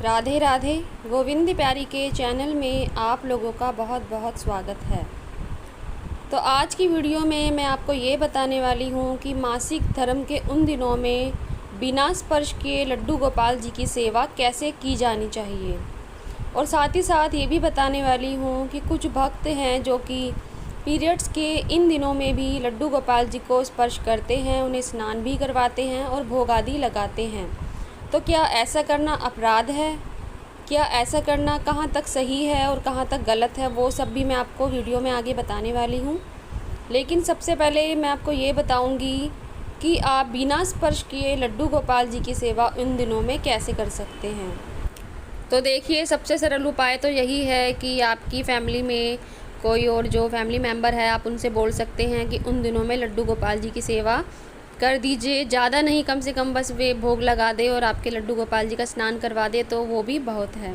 राधे राधे। गोविंद प्यारी के चैनल में आप लोगों का बहुत बहुत स्वागत है। तो आज की वीडियो में मैं आपको ये बताने वाली हूँ कि मासिक धर्म के उन दिनों में बिना स्पर्श किए लड्डू गोपाल जी की सेवा कैसे की जानी चाहिए, और साथ ही साथ ये भी बताने वाली हूँ कि कुछ भक्त हैं जो कि पीरियड्स के इन दिनों में भी लड्डू गोपाल जी को स्पर्श करते हैं, उन्हें स्नान भी करवाते हैं और भोग आदि लगाते हैं। तो क्या ऐसा करना अपराध है? क्या ऐसा करना कहाँ तक सही है और कहाँ तक गलत है, वो सब भी मैं आपको वीडियो में आगे बताने वाली हूँ। लेकिन सबसे पहले मैं आपको ये बताऊँगी कि आप बिना स्पर्श किए लड्डू गोपाल जी की सेवा इन दिनों में कैसे कर सकते हैं। तो देखिए, सबसे सरल उपाय तो यही है कि आपकी फ़ैमिली में कोई और जो फैमिली मेम्बर है, आप उनसे बोल सकते हैं कि उन दिनों में लड्डू गोपाल जी की सेवा कर दीजिए। ज़्यादा नहीं, कम से कम बस वे भोग लगा दे और आपके लड्डू गोपाल जी का स्नान करवा दे तो वो भी बहुत है।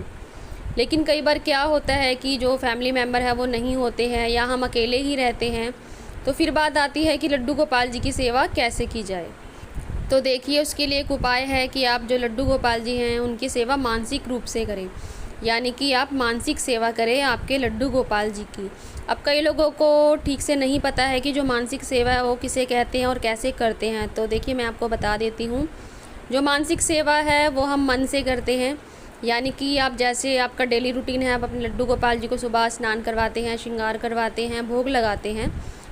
लेकिन कई बार क्या होता है कि जो फैमिली मेम्बर है वो नहीं होते हैं या हम अकेले ही रहते हैं, तो फिर बात आती है कि लड्डू गोपाल जी की सेवा कैसे की जाए। तो देखिए, उसके लिए एक उपाय है कि आप जो लड्डू गोपाल जी हैं उनकी सेवा मानसिक रूप से करें, यानी कि आप मानसिक सेवा करें आपके लड्डू गोपाल जी की। अब कई लोगों को ठीक से नहीं पता है कि जो मानसिक सेवा है वो किसे कहते हैं और कैसे करते हैं। तो देखिए, मैं आपको बता देती हूँ। जो मानसिक सेवा है वो हम मन से करते हैं, यानी कि आप जैसे आपका डेली रूटीन है, आप अपने लड्डू गोपाल जी को सुबह स्नान करवाते हैं, श्रृंगार करवाते हैं, भोग लगाते हैं,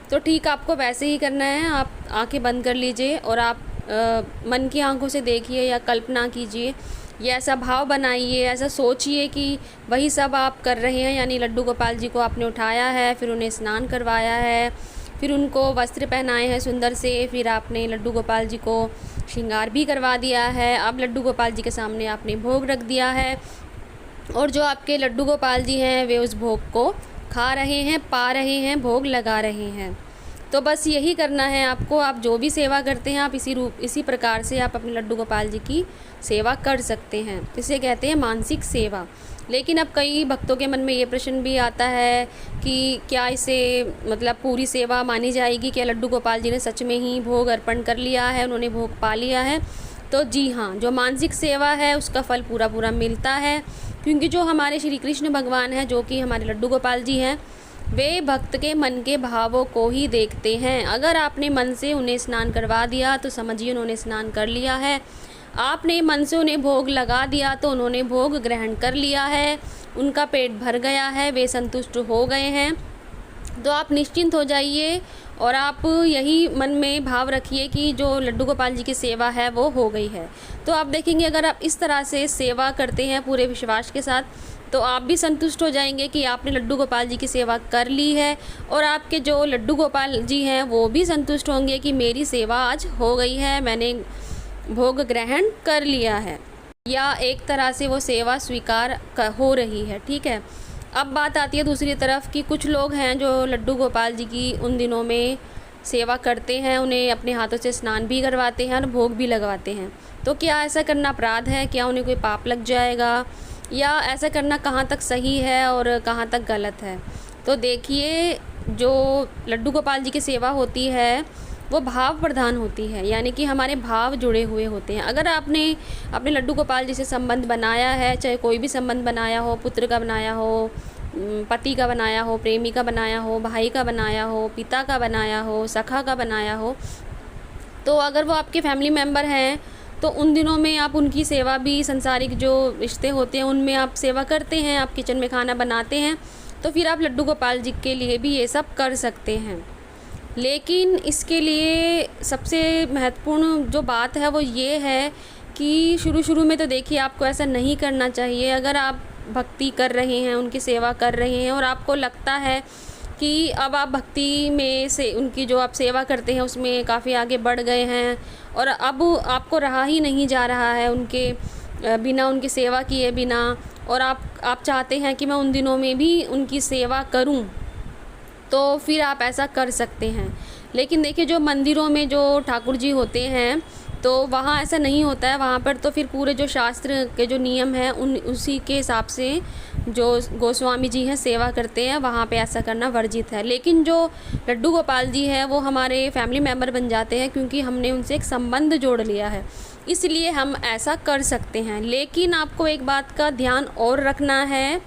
तो ठीक आपको वैसे ही करना है। आप आँखें बंद कर लीजिए और आप मन की आंखों से देखिए या कल्पना कीजिए या ऐसा भाव बनाइए, ऐसा सोचिए कि वही सब आप कर रहे हैं, यानी लड्डू गोपाल जी को आपने उठाया है, फिर उन्हें स्नान करवाया है, फिर उनको वस्त्र पहनाए हैं सुंदर से, फिर आपने लड्डू गोपाल जी को श्रृंगार भी करवा दिया है। अब लड्डू गोपाल जी के सामने आपने भोग रख दिया है और जो आपके लड्डू गोपाल जी हैं वे उस भोग को खा रहे हैं, पा रहे हैं, भोग लगा रहे हैं। तो बस यही करना है आपको। आप जो भी सेवा करते हैं आप इसी प्रकार से आप अपने लड्डू गोपाल जी की सेवा कर सकते हैं। इसे कहते हैं मानसिक सेवा। लेकिन अब कई भक्तों के मन में ये प्रश्न भी आता है कि क्या इसे मतलब पूरी सेवा मानी जाएगी? क्या लड्डू गोपाल जी ने सच में ही भोग अर्पण कर लिया है, उन्होंने भोग पा लिया है? तो जी हाँ, जो मानसिक सेवा है उसका फल पूरा पूरा मिलता है, क्योंकि जो हमारे श्री कृष्ण भगवान हैं, जो कि हमारे लड्डू गोपाल जी हैं, वे भक्त के मन के भावों को ही देखते हैं। अगर आपने मन से उन्हें स्नान करवा दिया तो समझिए उन्होंने स्नान कर लिया है। आपने मन से उन्हें भोग लगा दिया तो उन्होंने भोग ग्रहण कर लिया है, उनका पेट भर गया है, वे संतुष्ट हो गए हैं। तो आप निश्चिंत हो जाइए और आप यही मन में भाव रखिए कि जो लड्डू गोपाल जी की सेवा है वो हो गई है। तो आप देखेंगे, अगर आप इस तरह से सेवा करते हैं पूरे विश्वास के साथ, तो आप भी संतुष्ट हो जाएंगे कि आपने लड्डू गोपाल जी की सेवा कर ली है, और आपके जो लड्डू गोपाल जी हैं वो भी संतुष्ट होंगे कि मेरी सेवा आज हो गई है, मैंने भोग ग्रहण कर लिया है, या एक तरह से वो सेवा स्वीकार हो रही है। ठीक है। अब बात आती है दूसरी तरफ कि कुछ लोग हैं जो लड्डू गोपाल जी की उन दिनों में सेवा करते हैं, उन्हें अपने हाथों से स्नान भी करवाते हैं और भोग भी लगवाते हैं। तो क्या ऐसा करना अपराध है? क्या उन्हें कोई पाप लग जाएगा, या ऐसा करना कहाँ तक सही है और कहाँ तक गलत है? तो देखिए, जो लड्डू गोपाल जी की सेवा होती है वो भाव प्रधान होती है, यानी कि हमारे भाव जुड़े हुए होते हैं। अगर आपने अपने लड्डू गोपाल जी से संबंध बनाया है, चाहे कोई भी संबंध बनाया हो, पुत्र का बनाया हो, पति का बनाया हो, प्रेमी का बनाया हो, भाई का बनाया हो, पिता का बनाया हो, सखा का बनाया हो, तो अगर वो आपके फैमिली मेम्बर हैं तो उन दिनों में आप उनकी सेवा भी, संसारिक जो रिश्ते होते हैं उनमें आप सेवा करते हैं, आप किचन में खाना बनाते हैं, तो फिर आप लड्डू गोपाल जी के लिए भी ये सब कर सकते हैं। लेकिन इसके लिए सबसे महत्वपूर्ण जो बात है वो ये है कि शुरू में तो देखिए आपको ऐसा नहीं करना चाहिए। अगर आप भक्ति कर रहे हैं, उनकी सेवा कर रहे हैं और आपको लगता है कि अब आप भक्ति में से उनकी जो आप सेवा करते हैं उसमें काफ़ी आगे बढ़ गए हैं और अब आपको रहा ही नहीं जा रहा है उनके बिना, उनकी सेवा किए बिना, और आप चाहते हैं कि मैं उन दिनों में भी उनकी सेवा करूं, तो फिर आप ऐसा कर सकते हैं। लेकिन देखिए, जो मंदिरों में जो ठाकुर जी होते हैं तो वहाँ ऐसा नहीं होता है। वहाँ पर तो फिर पूरे जो शास्त्र के जो नियम हैं उसी के हिसाब से जो गोस्वामी जी हैं सेवा करते हैं, वहाँ पे ऐसा करना वर्जित है। लेकिन जो लड्डू गोपाल जी हैं वो हमारे फैमिली मेम्बर बन जाते हैं, क्योंकि हमने उनसे एक संबंध जोड़ लिया है। इसलिए हम ऐसा कर सकते हैं। लेकिन आपको एक बात का ध्यान और रखना है,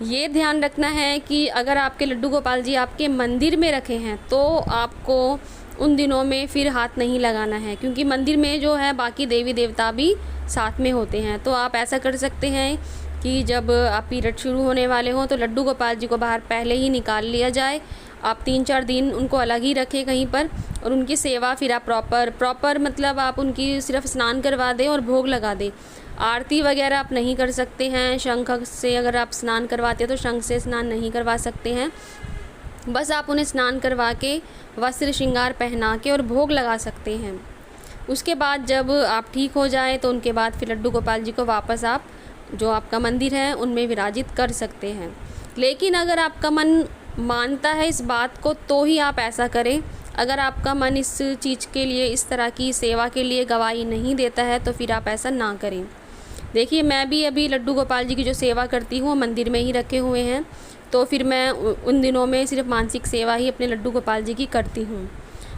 ये ध्यान रखना है कि अगर आपके लड्डू गोपाल जी आपके मंदिर में रखे हैं तो आपको उन दिनों में फिर हाथ नहीं लगाना है, क्योंकि मंदिर में जो है बाकी देवी देवता भी साथ में होते हैं। तो आप ऐसा कर सकते हैं कि जब आप पीरियड शुरू होने वाले हों तो लड्डू गोपाल जी को बाहर पहले ही निकाल लिया जाए। आप 3-4 दिन उनको अलग ही रखें कहीं पर, और उनकी सेवा फिर आप प्रॉपर मतलब आप उनकी सिर्फ स्नान करवा दें और भोग लगा दें। आरती वगैरह आप नहीं कर सकते हैं। शंख से अगर आप स्नान करवाते हैं तो शंख से स्नान नहीं करवा सकते हैं। बस आप उन्हें स्नान करवा के वस्त्र श्रृंगार पहना के और भोग लगा सकते हैं। उसके बाद जब आप ठीक हो जाए तो उनके बाद फिर लड्डू गोपाल जी को वापस आप जो आपका मंदिर है उनमें विराजित कर सकते हैं। लेकिन अगर आपका मन मानता है इस बात को तो ही आप ऐसा करें। अगर आपका मन इस चीज़ के लिए, इस तरह की सेवा के लिए गवाही नहीं देता है तो फिर आप ऐसा ना करें। देखिए, मैं भी अभी लड्डू गोपाल जी की जो सेवा करती हूँ मंदिर में ही रखे हुए हैं, तो फिर मैं उन दिनों में सिर्फ मानसिक सेवा ही अपने लड्डू गोपाल जी की करती हूँ।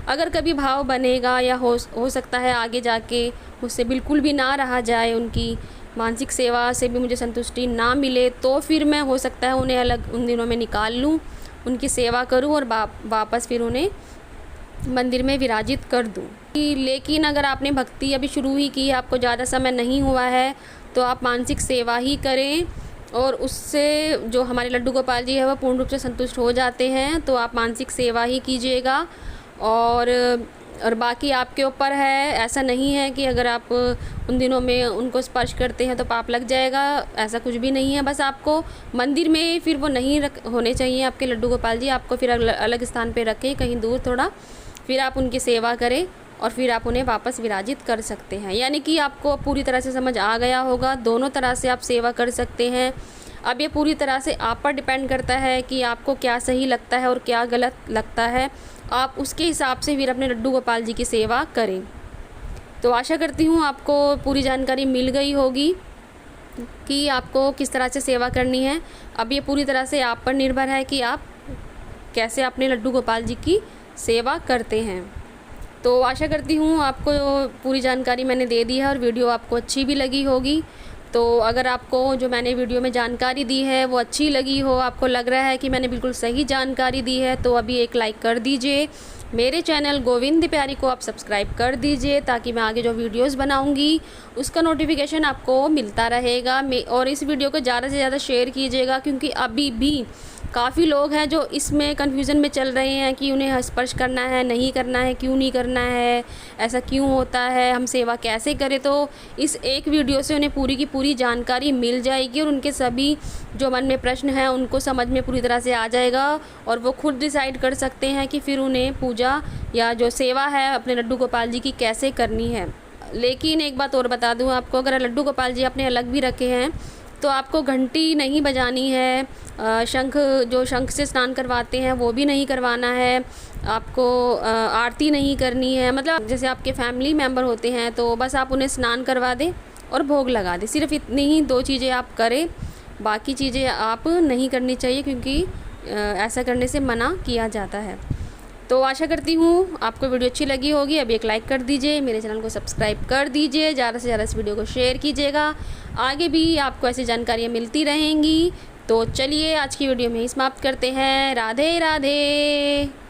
अगर कभी भाव बनेगा या हो सकता है आगे जाके मुझसे बिल्कुल भी ना रहा जाए, उनकी मानसिक सेवा से भी मुझे संतुष्टि ना मिले, तो फिर मैं हो सकता है उन्हें अलग उन दिनों में निकाल लूँ, उनकी सेवा करूँ और वापस फिर उन्हें मंदिर में विराजित कर दूँ। लेकिन अगर आपने भक्ति अभी शुरू ही की है, आपको ज़्यादा समय नहीं हुआ है, तो आप मानसिक सेवा ही करें और उससे जो हमारे लड्डू गोपाल जी है वह पूर्ण रूप से संतुष्ट हो जाते हैं। तो आप मानसिक सेवा ही कीजिएगा और बाकी आपके ऊपर है। ऐसा नहीं है कि अगर आप उन दिनों में उनको स्पर्श करते हैं तो पाप लग जाएगा, ऐसा कुछ भी नहीं है। बस आपको मंदिर में फिर वो नहीं होने चाहिए आपके लड्डू गोपाल जी, आपको फिर अलग स्थान पे रखें, कहीं दूर थोड़ा, फिर आप उनकी सेवा करें और फिर आप उन्हें वापस विराजित कर सकते हैं। यानी कि आपको पूरी तरह से समझ आ गया होगा, दोनों तरह से आप सेवा कर सकते हैं। अब ये पूरी तरह से आप पर डिपेंड करता है कि आपको क्या सही लगता है और क्या गलत लगता है। आप उसके हिसाब से फिर अपने लड्डू गोपाल जी की सेवा करें। तो आशा करती हूँ आपको पूरी जानकारी मिल गई होगी कि आपको किस तरह से सेवा करनी है। अब ये पूरी तरह से आप पर निर्भर है कि आप कैसे अपने लड्डू गोपाल जी की सेवा करते हैं। तो आशा करती हूँ आपको पूरी जानकारी मैंने दे दी है और वीडियो आपको अच्छी भी लगी होगी। तो अगर आपको जो मैंने वीडियो में जानकारी दी है वो अच्छी लगी हो, आपको लग रहा है कि मैंने बिल्कुल सही जानकारी दी है, तो अभी एक लाइक कर दीजिए। मेरे चैनल गोविंद प्यारी को आप सब्सक्राइब कर दीजिए ताकि मैं आगे जो वीडियोस बनाऊंगी उसका नोटिफिकेशन आपको मिलता रहेगा। और इस वीडियो को ज़्यादा से ज़्यादा शेयर कीजिएगा, क्योंकि अभी भी काफ़ी लोग हैं जो इसमें कन्फ्यूज़न में चल रहे हैं कि उन्हें स्पर्श करना है, नहीं करना है, क्यों नहीं करना है, ऐसा क्यों होता है, हम सेवा कैसे करें। तो इस एक वीडियो से उन्हें पूरी की पूरी जानकारी मिल जाएगी और उनके सभी जो मन में प्रश्न हैं उनको समझ में पूरी तरह से आ जाएगा और वो खुद डिसाइड कर सकते हैं कि फिर उन्हें पूजा या जो सेवा है अपने लड्डू गोपाल जी की कैसे करनी है। लेकिन एक बात और बता दूँ आपको, अगर लड्डू गोपाल जी अपने अलग भी रखे हैं तो आपको घंटी नहीं बजानी है, शंख से स्नान करवाते हैं वो भी नहीं करवाना है, आपको आरती नहीं करनी है। मतलब जैसे आपके फैमिली मेम्बर होते हैं तो बस आप उन्हें स्नान करवा दें और भोग लगा दें, सिर्फ इतनी ही 2 चीज़ें आप करें, बाकी चीज़ें आप नहीं करनी चाहिए, क्योंकि ऐसा करने से मना किया जाता है। तो आशा करती हूँ आपको वीडियो अच्छी लगी होगी। अभी एक लाइक कर दीजिए, मेरे चैनल को सब्सक्राइब कर दीजिए, ज़्यादा से ज़्यादा इस वीडियो को शेयर कीजिएगा। आगे भी आपको ऐसी जानकारियाँ मिलती रहेंगी। तो चलिए आज की वीडियो में ही समाप्त करते हैं। राधे राधे।